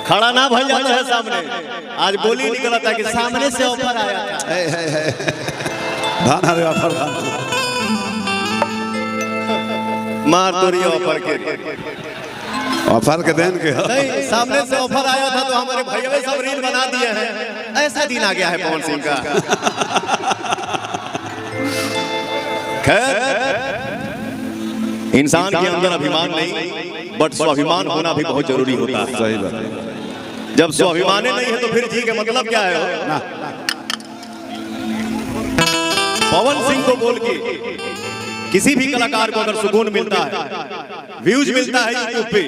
खड़ा ना भइल जाता है सामने। आज बोली निकला था कि सामने से ऑफर आया था। धान हरे ऑफर मार तोरी ऑफर के देन के नहीं, सामने से ऑफर आया था तो हमारे भैया सब रील बना दिए हैं। ऐसा दिन आ गया है पवन सिंह का। खैर, इंसान के अंदर अभिमान नहीं बट स्वाभिमान होना भी बहुत जरूरी होता है। सही बात है। जब स्वाभिमान नहीं है तो फिर जी का मतलब क्या है? पवन सिंह को बोल के किसी भी कलाकार को अगर सुकून मिलता है, व्यूज मिलता है यूट्यूब पे,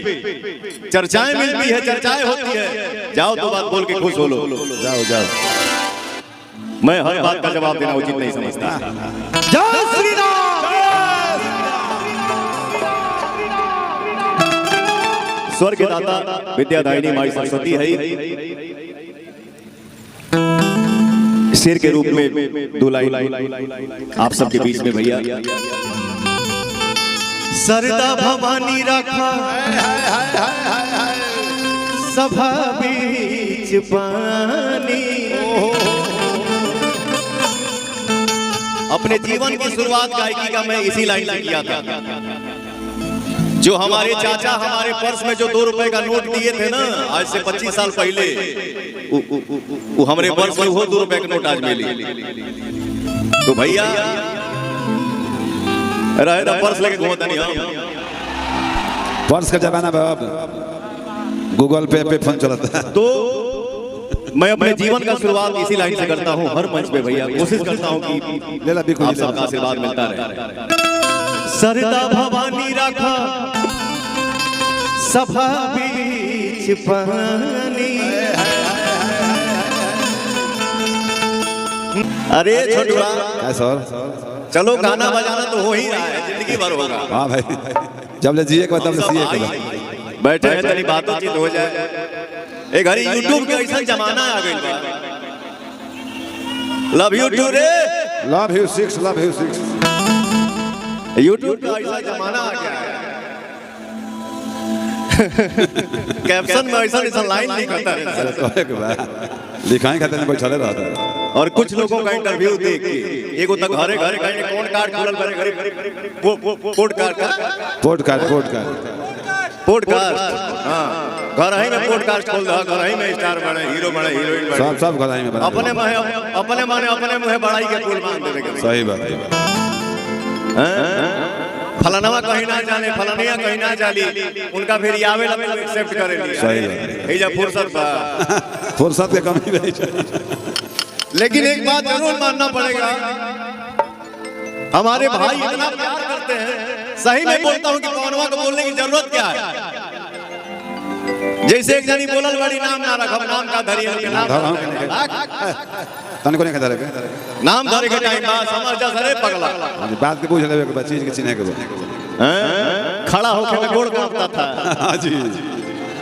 चर्चाएं मिलती है, चर्चाएं होती है, जाओ तो बात बोल के खुश हो लो। जाओ जाओ। मैं हर बात का जवाब देना उचित नहीं समझता। जय श्री राम। स्वर्ग के दाता विद्यादायिनी माई सरस्वती है। शेर के रूप में दो लाइन आप सबके बीच में भैया। सरदा भवानी रखा सभा बीच पानी। अपने जीवन की शुरुआत गायकी का मैं इसी लाइन से किया था। जो हमारे चाचा हमारे पर्स में जो 2 रुपए का नोट दिए थे ना, आज से 25 साल पहले, वो हमारे पर्स में वो 2 रुपए का नोट आज मिली। तो भैया रहे ना पर्स लेके घूमता नहीं। पर्स का जमाना बाब, गूगल पे फोन चलाता है। तो मैं अपने जीवन का शुरुआत इसी लाइन से करता हूँ हर मंच पे भैया। कोशिश करता हूँ कि आप सबका आशीर्वाद मिलता रहे। सरदा भवानी रखा सभा बीच पानी। अरे छोटुआ चलो गाना बजाना तो हो ही रहा है, जिंदगी भर होगा। हाँ भाई, जब ले जिए के तब सीए के बैठे हैं तेरी बातचीत हो जाए। एक घड़ी यूट्यूब के ऐसा जमाना आ गई। लव यू टू रे, love you 6, love you 6। YouTube का ऐसा जमाना आ गया है। कैप्शन में ऐसा लाइन लिखता है, लिखाएं खाते नहीं बैठले रहता है। और कुछ लोगों का इंटरव्यू देख के एगो तक घरे घरे घरे कोड कार्ड खुलल करे घरे पॉडकास्ट हां घर ही में पॉडकास्ट खोल दा। घर ही में स्टार बने, हीरो बने, हीरोइन बने, सब घर ही में बने। अपने मुंह बड़ाई के फूल मान देवे के। सही बात है। फलानवा कहीं ना जाने, फलानिया कहीं ना जाली, उनका फिर आवे लगे एक्सेप्ट करे ली। सही बात है। जब फुर्सत के कमी नहीं। लेकिन एक बात जरूर मानना पड़ेगा, हमारे भाई इतना प्यार करते हैं। सही में बोलता हूँ कि पवनवा को बोलने की जरूरत क्या है। जैसे एक जनी बोलल बड़ी नाम ना रखब, नाम का धरी के नाम तन को नहीं कहता रे नाम धरे के टाइम बा समझ जा सरे पगला। बात के पूछ लेवे के चीज के चिन्हे के खड़ा होके मैं गोड़ कांपता था। हां जी,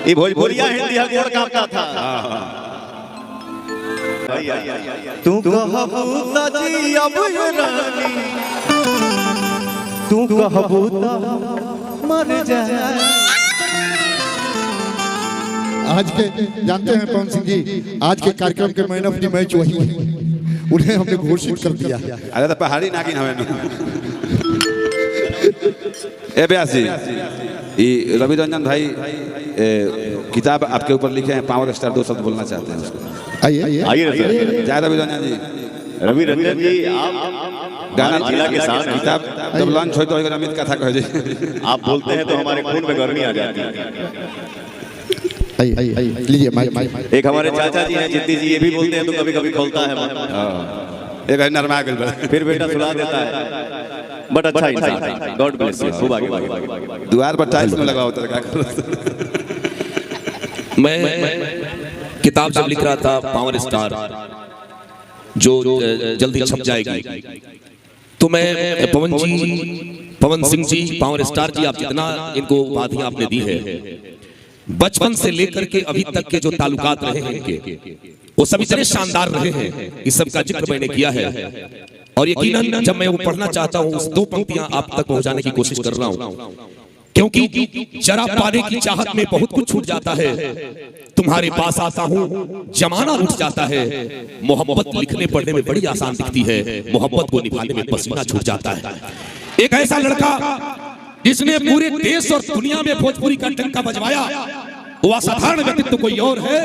ये भोजपुरिया हिंदी है, गोड़ कांपता था। तू कहबू त जी अब ये रानी, तू कहबू त मर जाए। आज के जानते हैं पवन सिंह जी, आज के कार्यक्रम के मैन ऑफ द मैच वही है, उन्हें हमने घोषित कर दिया। अरे तो पहाड़ी नागिन हवे न। ए ब्यासी, ये रवि रंजन भाई किताब आपके ऊपर लिखे हैं, पावर स्टार 2 शब्द बोलना चाहते हैं उसको। आइए जय रवि रंजन जी। रवि रंजन जी, आप गाना जिला के साथ किताब जब लॉन्च हो तो अमित कथा कह जी। आप बोलते हैं तो हमारे खून में गर्मी आ जाती है। लीजिए माइक। एक हमारे चाचा जी हैं जिद्दी जी, ये भी बोलते हैं तो कभी कभी खोलता है मन। एक नरमा गल फिर बेटा सुला देता है, बट अच्छा इंसान है। God bless you. खूब आगे द्वार पर टाइल्स में लगा होता है। मैं किताब जब लिख रहा था पावर स्टार, जो जल्दी छप जाएगी, तो मैं पवन सिंह जी, पावर स्टार जी, आप जितना इनको उपाधियां आपने दी है, बचपन से लेकर के अभी तक के जो ताल्लुकात रहे हैं इनके, वो सभी इतने शानदार रहे हैं। इस सब का जिक्र मैंने किया है और यकीनन जब मैं वो पढ़ना चाहता हूँ, उस 2 पंक्तियां आप तक पहुंचाने की कोशिश कर रहा हूँ। क्योंकि जरा पाने की चाहत में बहुत कुछ छूट जाता है। तुम्हारे पास आता हूँ जमाना उठ जाता है। मोहब्बत लिखने पढ़ने में बड़ी आसान दिखती है, मोहब्बत को निभाने में पसीना छूट जाता है। एक ऐसा लड़का जिसने पूरे देश और दुनिया में भोजपुरी का डंका बजवाया, वो असाधारण व्यक्तित्व कोई और है,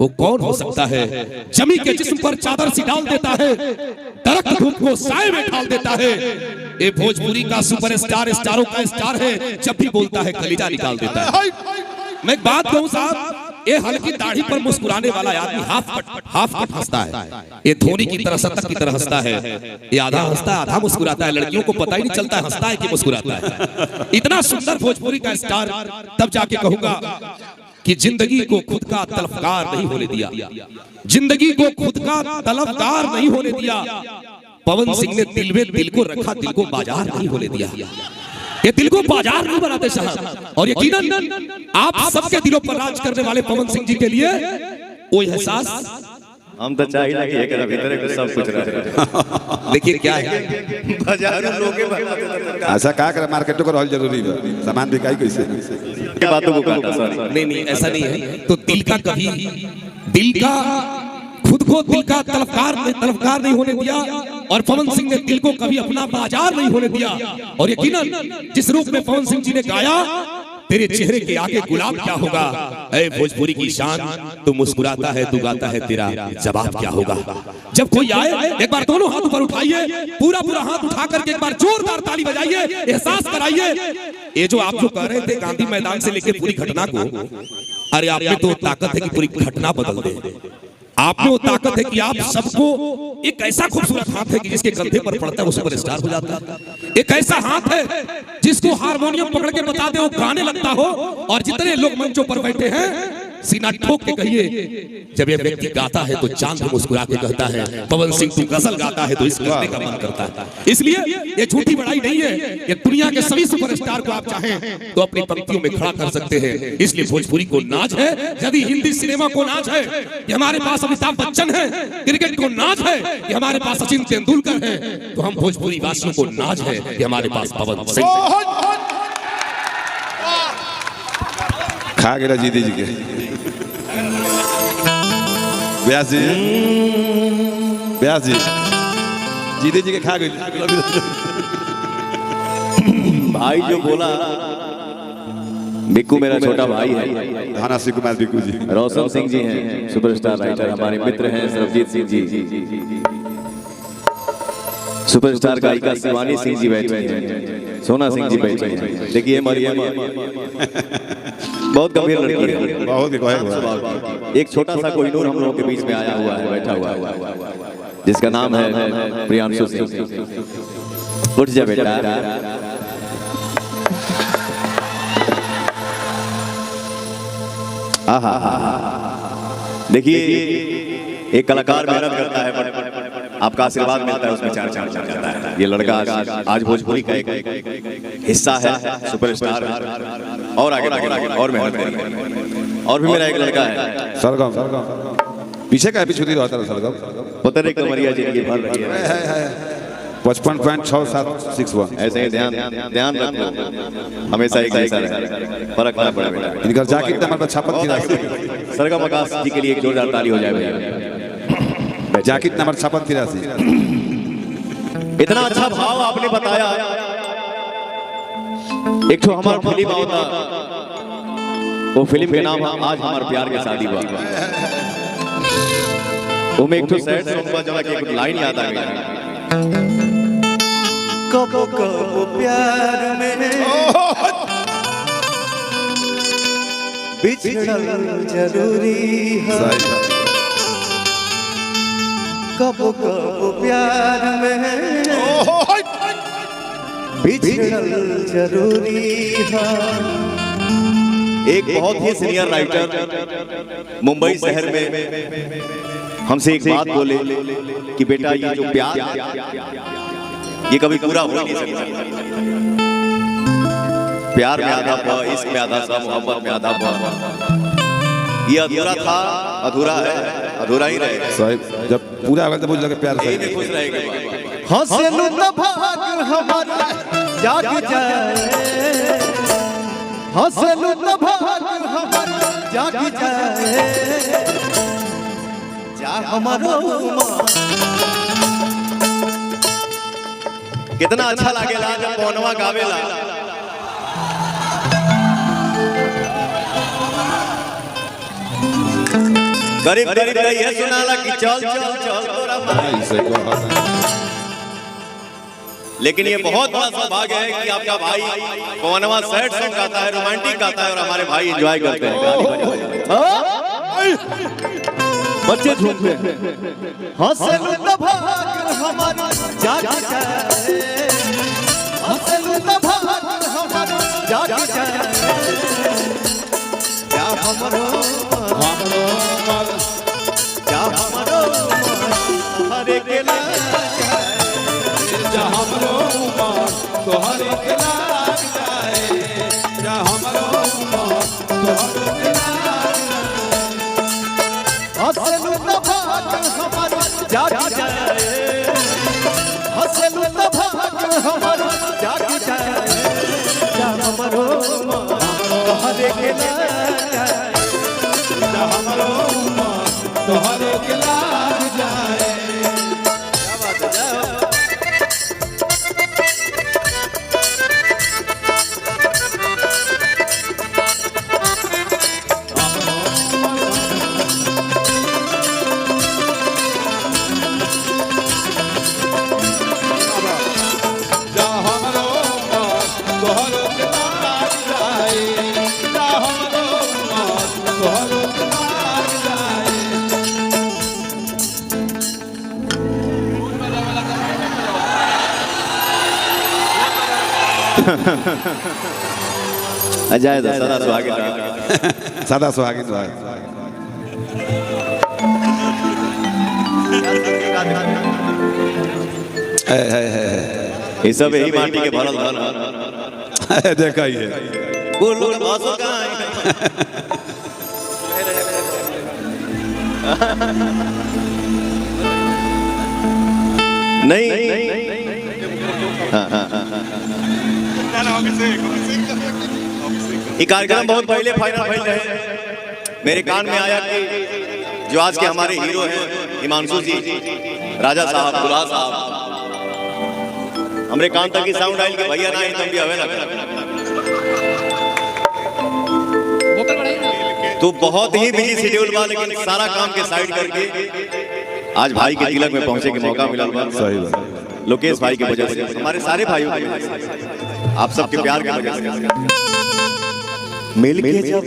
वो कौन हो सकता है? जमी के जिस्म पर चादर सी डाल देता है, दरख्त धूप को साए में ढाल देता है। ये भोजपुरी का सुपरस्टार, स्टारों का स्टार है, जब भी बोलता है कलीजा निकाल देता है। मैं एक बात कहूं साहब, ये हल्की दाढ़ी पर मुस्कुराने वाला आदमी हाफ कट हंसता है। ये धोनी की तरह, शतक की तरह हंसता है। ये आधा हंसता है आधा मुस्कुराता है, लड़कियों को पता ही नहीं चलता हंसता है कि मुस्कुराता है। इतना सुंदर भोजपुरी का स्टार, तब जाके कहूंगा कि जिंदगी को खुद का तलफकार नहीं होने दिया, जिंदगी को खुद का तलफकार नहीं होने दिया। पवन सिंह ने दिल में दिल को रखा, दिल को बाजार नहीं होने दिया। ये दिल को बाजार नहीं बनाते साहब। और यकीनन आप सबके दिलों पर राज करने वाले पवन सिंह जी के लिए वो एहसास हम तो चाहिए ना कि एक भीतर के सब कुछ रहे। देखिए क्या है, बाजार में लोग ऐसा क्या कर मार्केटों को रहल जरूरी है, सामान बिकाई कैसे के बातों को काटा। सॉरी नहीं ऐसा नहीं है। तो दिल का कभी, दिल का खुद को दिल का तलफकार नहीं होने दिया, और पवन सिंह ने दिल को कभी अपना बाजार नहीं होने दिया। और यकीनन जिस रूप में पवन सिंह जी ने गाया, तेरे चेहरे के आगे गुलाब क्या होगा, ऐ भोजपुरी की शान, तू मुस्कुराता है तू गाता है, तेरा जवाब क्या होगा। जब कोई आए एक बार दोनों हाथ ऊपर उठाइए, पूरा हाथ उठा करके एक बार जोरदार ताली बजाइए, एहसास कराइए। ये जो आप जो कह रहे थे गांधी मैदान से लेके पूरी घटना को, अरे आप में तो ताकत है कि पूरी घटना बदल दे। आप में वो ताकत है कि आप सबको, एक ऐसा खूबसूरत हाथ है कि जिसके कंधे पर पड़ता है वो सुपरस्टार हो जाता है। एक ऐसा हाथ है जिसको हारमोनियम पकड़ के बता दे वो गाने लगता हो। और जितने लोग मंचों पर बैठे हैं, सीना ठोक के कहिए, जब ये व्यक्ति गाता है तो चांद मुस्कुरा के कहता है, पवन सिंह तू गजल गाता है तो इस गाने का मन करता है। इसलिए ये झूठी बड़ाई नहीं है, ये दुनिया के सभी सुपरस्टार को आप चाहें तो अपनी पंक्तियों में खड़ा कर सकते हैं। इसलिए भोजपुरी को नाज है, यदि हिंदी सिनेमा को नाज है कि हमारे पास अमिताभ बच्चन है, क्रिकेट को नाज है कि हमारे पास सचिन तेंदुलकर है, तो हम भोजपुरी वासियों को नाज है कि हमारे पास पवन सिंह। खा गया जीदी जी के व्यास जी जीदी जी के खा गई। भाई जो बोला, बिक्कू मेरा छोटा भाई है, धाना सिंह कुमार बिक्कू जी, रोशन सिंह जी हैं सुपरस्टार राइटर, हमारे मित्र हैं सरबजीत सिंह जी, सुपरस्टार गायिका शिवानी सिंह जी बैठी हैं, सोना सिंह जी बैठी हैं। देखिए मरियम बहुत गंभीर लड़की है, बहुत एक छोटा सा कोहिनूर हम लोगों के बीच में आया हुआ है, बैठा हुआ है, जिसका नाम है प्रियांशु सिंह। उठ जा बेटा। देखिए एक कलाकार मेहनत करता है, बट आपका आशीर्वाद मिलता है, उसमें चार जाता है। ये लड़का आज भोजपुरी का एक हिस्सा है, सुपरस्टार है, और आगे और मेहनत करेंगे। और भी मेरा एक लड़का है सरगम, पीछे का पीछे रहता है सरगम, पुत्र एक कमरिया जिंदगी भर रही है 55.6761। ऐसे ही ध्यान रखो, हमेशा एक जैसा रहे, फर्क ना पड़े बेटा। इनका जाकिर नंबर पर छापत की सरगम आकाश जी के लिए एक जोरदार ताली हो जाए भैया। जाकिर नंबर छापत की राशि। इतना अच्छा भाव आपने बताया। एक तो हमारा फिल्म होता, वो फिल्म के नाम आज हमारे प्यार के शादी हुआ, वो में एक तो सैड सॉन्ग बजा के एक लाइन याद आ गई, कबो कबो प्यार में बिछड़ल जरूरी है, कबो कबो प्यार में बिछड़ल जरूरी है। एक बहुत ही सीनियर राइटर मुंबई शहर में हमसे एक बात बोले कि बेटा ये जो प्यार ये कभी पूरा हो नहीं सकता, प्यार में आधा पा, इश्क में आधा सा, मोहब्बत में आधा पा, ये अधूरा था, अधूरा है, अधूरा ही रहेगा। साहब जब पूरा होगा तो मुझे लगे प्यार से खुश रहेगा। हंसलू तो भाग हमारा जाग जाए, हंसलू तो भाग हमर जागी जाए जा हमारो कितना अच्छा लागेला जब पौनवा गावेला। गरीब गरीब ये सुनाला कि चल चल चल तोरा माई। लेकिन ये बहुत बड़ा सौभाग्य है कि आपका भाई पवनवा सैड सॉन्ग गाता है, रोमांटिक गाता है और हमारे भाई एंजॉय करते हैं। बच्चे झूमते हैं। हंसलू तो भाग हमारा जागी जाए, हंसलू तो भाग हमारा जागी जाए जा हमरो जा हमरो हरे के लाग जा हमरो तोहरे के लाग जाए जा हमरो तोहरे के लाग हंसलू तो भाग हमारा जागी जाए, हंसलू तो भाग हमारा जागी जाए जा हमरो तोहरे के लाग जाए जा हमरो तोहरे के लाग जाए। क्या बात है, जाओ। अजय दा सदा सुहागिन सदा सुहागिन ये सब यही माटी के भरल भरल देखा ही है। वो लोग भाषो कहाँ है? नहीं ये कार्यक्रम बहुत पहले फाइनल भइल रहे। मेरे कान में आया कि जो आज के हमारे हीरो हैं हिमांशु जी, राजा साहब, दुल्हा साहब, हमरे कान तक की साउंड आयल कि भैया ना तुम भी हवे ना। तो बहुत ही बिजी शेड्यूल बा, लेकिन सारा काम के साइड करके आज भाई के तिलक में पहुंचे के मौका मिला। सही बात। लोकेश भाई की वजह से, हमारे सारे भाइयों की वजह से, आप सबके प्यार की वजह से मिल के जब